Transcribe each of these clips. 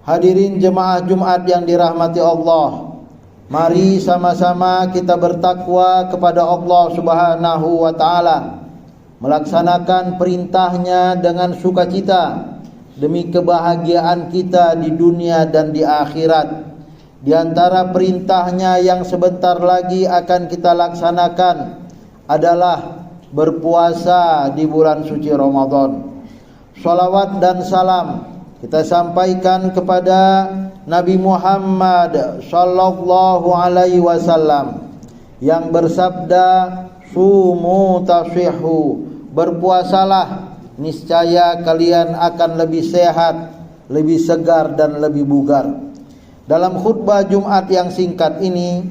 Hadirin jemaah Jumat yang dirahmati Allah, mari sama-sama kita bertakwa kepada Allah Subhanahu wa ta'ala, melaksanakan perintahnya dengan sukacita demi kebahagiaan kita di dunia dan di akhirat. Di antara perintahnya yang sebentar lagi akan kita laksanakan adalah berpuasa di bulan suci Ramadan. Shalawat dan salam kita sampaikan kepada Nabi Muhammad sallallahu alaihi wasallam yang bersabda, "Sumu tasihhu," berpuasalah, niscaya kalian akan lebih sehat, lebih segar dan lebih bugar. Dalam khutbah Jumat yang singkat ini,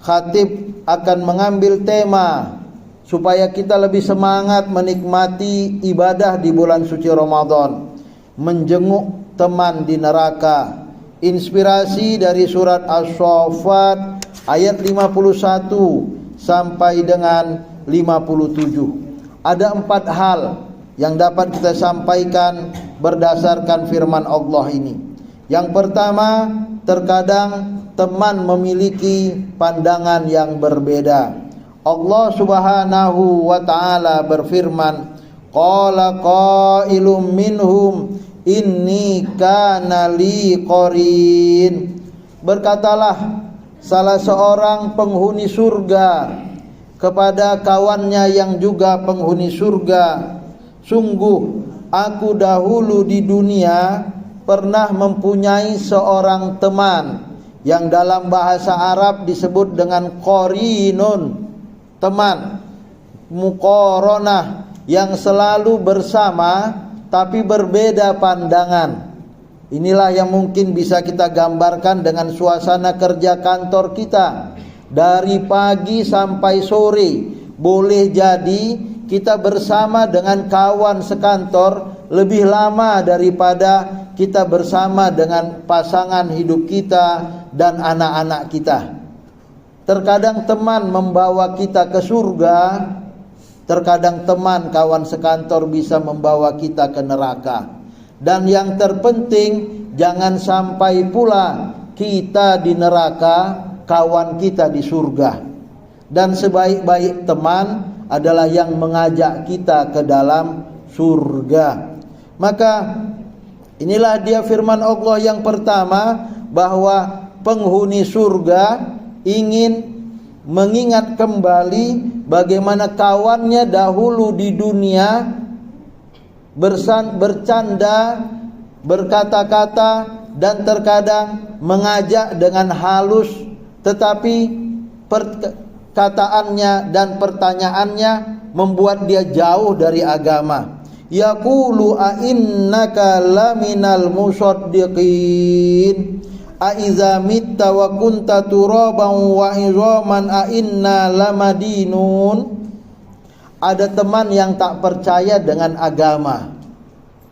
khatib akan mengambil tema supaya kita lebih semangat menikmati ibadah di bulan suci Ramadan, menjenguk teman di neraka. Inspirasi dari surat As-Saffat ayat 51 sampai dengan 57. Ada 4 hal yang dapat kita sampaikan berdasarkan firman Allah ini. Yang pertama, terkadang teman memiliki pandangan yang berbeda. Allah Subhanahu wa ta'ala berfirman, qala qailum minhum inni kana li qarin. Berkatalah salah seorang penghuni surga kepada kawannya yang juga penghuni surga, sungguh aku dahulu di dunia pernah mempunyai seorang teman yang dalam bahasa Arab disebut dengan qarinun, teman, muqaranah, yang selalu bersama tapi berbeda pandangan. Inilah yang mungkin bisa kita gambarkan dengan suasana kerja kantor kita. Dari pagi sampai sore, boleh jadi kita bersama dengan kawan sekantor lebih lama daripada kita bersama dengan pasangan hidup kita dan anak-anak kita. Terkadang teman membawa kita ke surga, terkadang teman kawan sekantor bisa membawa kita ke neraka. Dan yang terpenting, jangan sampai pula kita di neraka, kawan kita di surga. Dan sebaik-baik teman adalah yang mengajak kita ke dalam surga. Maka inilah dia firman Allah yang pertama, bahwa penghuni surga ingin mengingat kembali bagaimana kawannya dahulu di dunia bercanda, berkata-kata, dan terkadang mengajak dengan halus, tetapi perkataannya dan pertanyaannya membuat dia jauh dari agama. Yaqulu a innaka laminal musaddiqin a iza mitta wa kunta turaban wa idhaman a inna lamadinun. Ada teman yang tak percaya dengan agama.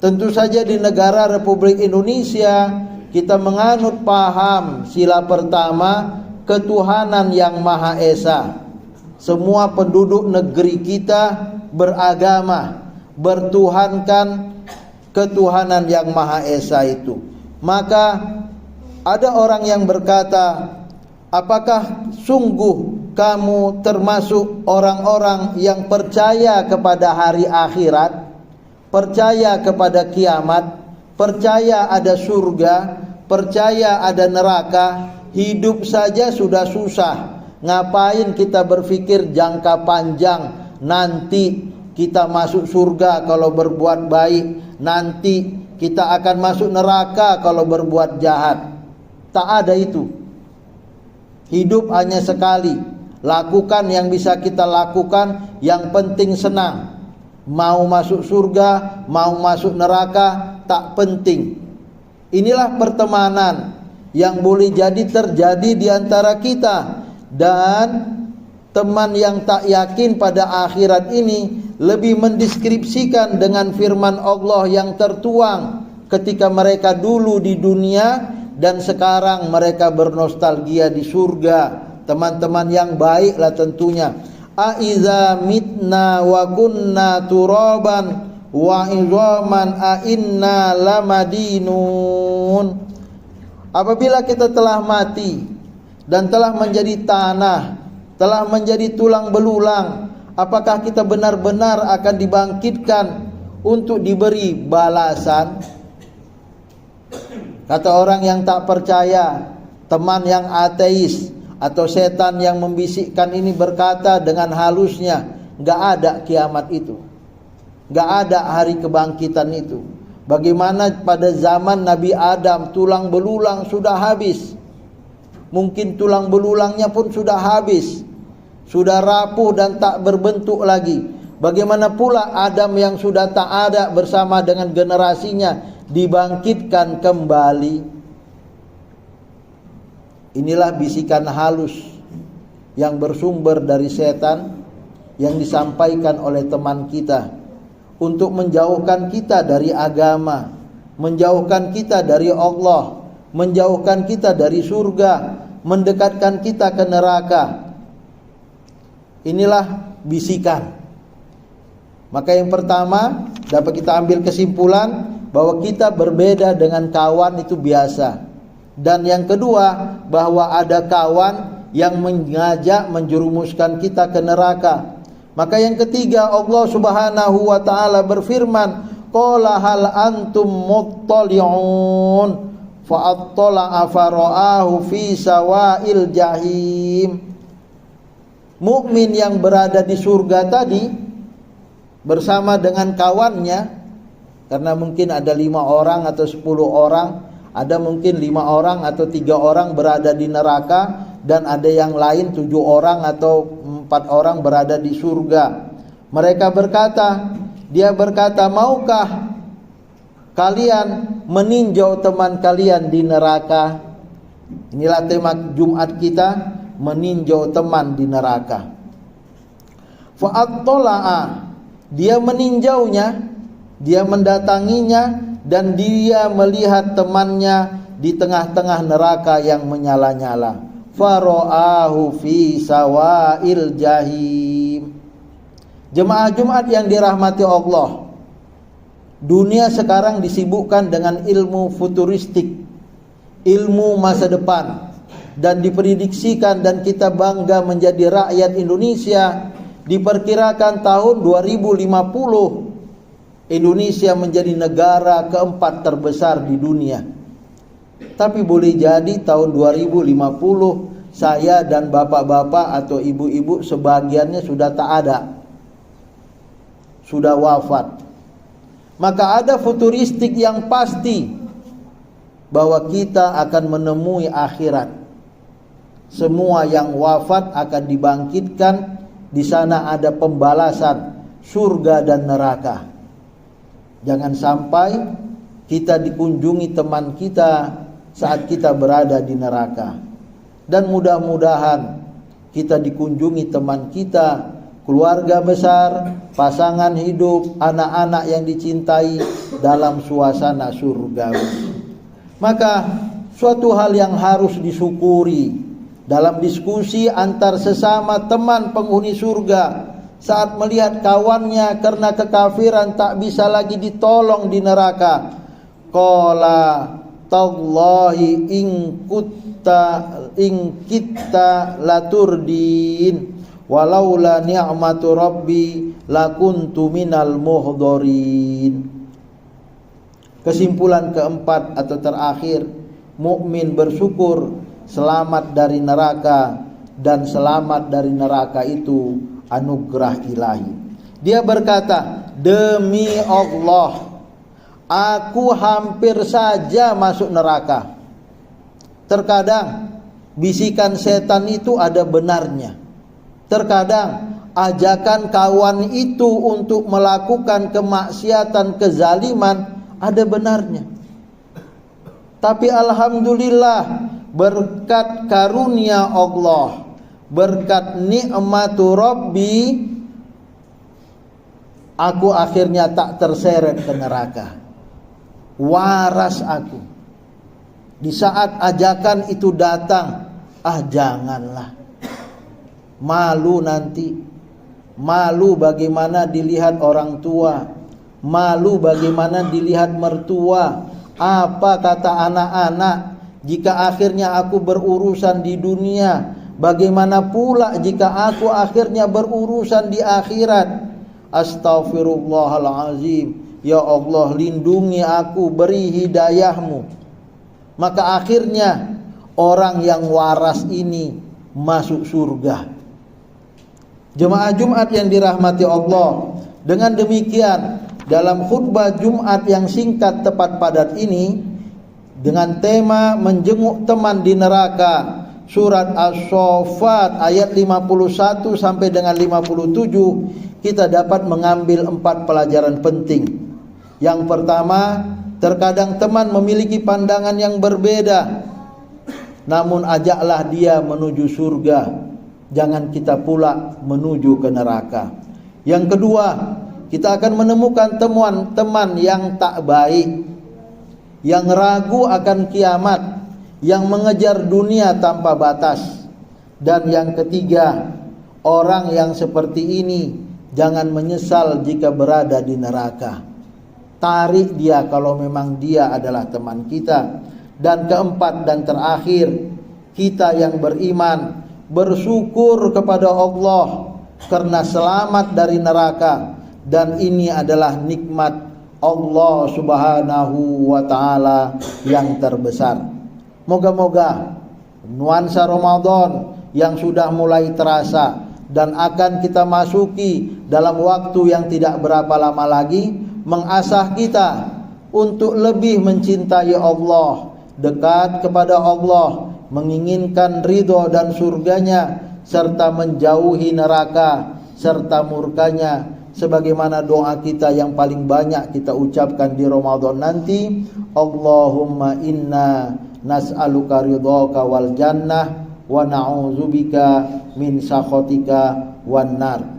Tentu saja di negara Republik Indonesia kita menganut paham sila pertama, ketuhanan yang Maha Esa. Semua penduduk negeri kita beragama, bertuhankan ketuhanan yang Maha Esa itu. Maka ada orang yang berkata, apakah sungguh kamu termasuk orang-orang yang percaya kepada hari akhirat, percaya kepada kiamat, percaya ada surga, percaya ada neraka? Hidup saja sudah susah, ngapain kita berpikir jangka panjang, nanti kita masuk surga kalau berbuat baik, nanti kita akan masuk neraka kalau berbuat jahat. Tak ada itu. Hidup hanya sekali. Lakukan yang bisa kita lakukan, yang penting senang. Mau masuk surga, mau masuk neraka, tak penting. Inilah pertemanan yang boleh jadi terjadi di antara kita. Dan teman yang tak yakin pada akhirat ini lebih mendeskripsikan dengan firman Allah yang tertuang ketika mereka dulu di dunia dan sekarang mereka bernostalgia di surga. Teman-teman yang baiklah tentunya. Aiza mitna wa kunna turaban wa idhaman a inna lamadinun. Apabila kita telah mati dan telah menjadi tanah, telah menjadi tulang belulang, apakah kita benar-benar akan dibangkitkan untuk diberi balasan? Kata orang yang tak percaya, teman yang ateis atau setan yang membisikkan ini berkata dengan halusnya, gak ada kiamat itu, gak ada hari kebangkitan itu. Bagaimana pada zaman Nabi Adam tulang belulang sudah habis, mungkin tulang belulangnya pun sudah habis, sudah rapuh dan tak berbentuk lagi. Bagaimana pula Adam yang sudah tak ada bersama dengan generasinya dibangkitkan kembali? Inilah bisikan halus yang bersumber dari setan yang disampaikan oleh teman kita untuk menjauhkan kita dari agama, menjauhkan kita dari Allah, menjauhkan kita dari surga, mendekatkan kita ke neraka. Inilah bisikan. Maka yang pertama dapat kita ambil kesimpulan bahwa kita berbeda dengan kawan itu biasa. Dan yang kedua, bahwa ada kawan yang mengajak menjerumuskan kita ke neraka. Maka yang ketiga, Allah Subhanahu wa taala berfirman, qala hal antum muttali'un fa'attala'a fara'ahu fi sawa'il jahim. Mukmin yang berada di surga tadi bersama dengan kawannya, karena mungkin ada 5 orang atau 10 orang, ada mungkin 5 orang atau 3 orang berada di neraka, dan ada yang lain 7 orang atau 4 orang berada di surga. Mereka berkata, dia berkata, maukah kalian meninjau teman kalian di neraka? Inilah tema Jumat kita, meninjau teman di neraka. Fa'attala'a, dia meninjaunya, dia mendatanginya, dan dia melihat temannya di tengah-tengah neraka yang menyala-nyala. Fara'ahu fi sawa'il jahim. Jemaah Jumat yang dirahmati Allah, dunia sekarang disibukkan dengan ilmu futuristik, ilmu masa depan, dan diprediksikan dan kita bangga menjadi rakyat Indonesia. Diperkirakan tahun 2050 Indonesia menjadi negara keempat terbesar di dunia. Tapi boleh jadi tahun 2050 saya dan bapak-bapak atau ibu-ibu sebagiannya sudah tak ada, sudah wafat. Maka ada futuristik yang pasti bahwa kita akan menemui akhirat. Semua yang wafat akan dibangkitkan. Di sana ada pembalasan surga dan neraka. Jangan sampai kita dikunjungi teman kita saat kita berada di neraka. Dan mudah-mudahan kita dikunjungi teman kita, keluarga besar, pasangan hidup, anak-anak yang dicintai dalam suasana surgawi. Maka suatu hal yang harus disyukuri dalam diskusi antar sesama teman penghuni surga, saat melihat kawannya karena kekafiran tak bisa lagi ditolong di neraka. Qala tallahi in kitta laturdin walaula ni'matu rabbi lakuntu minal muhdharin. Kesimpulan keempat atau terakhir, mukmin bersyukur selamat dari neraka, dan selamat dari neraka itu anugerah ilahi. Dia berkata, demi Allah, aku hampir saja masuk neraka. Terkadang bisikan setan itu ada benarnya. Terkadang ajakan kawan itu untuk melakukan kemaksiatan, kezaliman ada benarnya. Tapi alhamdulillah, berkat karunia Allah, berkat nikmatu Rabbi, aku akhirnya tak terseret ke neraka. Waras aku. Di saat ajakan itu datang, janganlah. Malu nanti. Malu bagaimana dilihat orang tua. Malu bagaimana dilihat mertua. Apa kata anak-anak? jika akhirnya aku berurusan di dunia? Bagaimana pula jika aku akhirnya berurusan di akhirat? Astaghfirullahalazim. Ya Allah, lindungi aku, beri hidayahmu. Maka akhirnya orang yang waras ini masuk surga. Jemaah Jumat yang dirahmati Allah, dengan demikian dalam khutbah Jumat yang singkat tepat padat ini, dengan tema menjenguk teman di neraka, surat As-Saffat ayat 51 sampai dengan 57, kita dapat mengambil 4 pelajaran penting. Yang pertama, terkadang teman memiliki pandangan yang berbeda, namun ajaklah dia menuju surga. Jangan kita pula menuju ke neraka. Yang kedua, kita akan menemukan teman yang tak baik, yang ragu akan kiamat, yang mengejar dunia tanpa batas. Dan yang ketiga, orang yang seperti ini jangan menyesal jika berada di neraka. Tarik dia kalau memang dia adalah teman kita. Dan keempat dan terakhir, kita yang beriman bersyukur kepada Allah karena selamat dari neraka, dan ini adalah nikmat Allah Subhanahu wa taala yang terbesar. Moga-moga nuansa Ramadan yang sudah mulai terasa dan akan kita masuki dalam waktu yang tidak berapa lama lagi mengasah kita untuk lebih mencintai Allah, dekat kepada Allah, menginginkan ridho dan surganya, serta menjauhi neraka serta murkanya, sebagaimana doa kita yang paling banyak kita ucapkan di Ramadan nanti. Allahumma inna nas'aluka ridhaka wal jannah wa na'udzubika min sakhatika wan nar.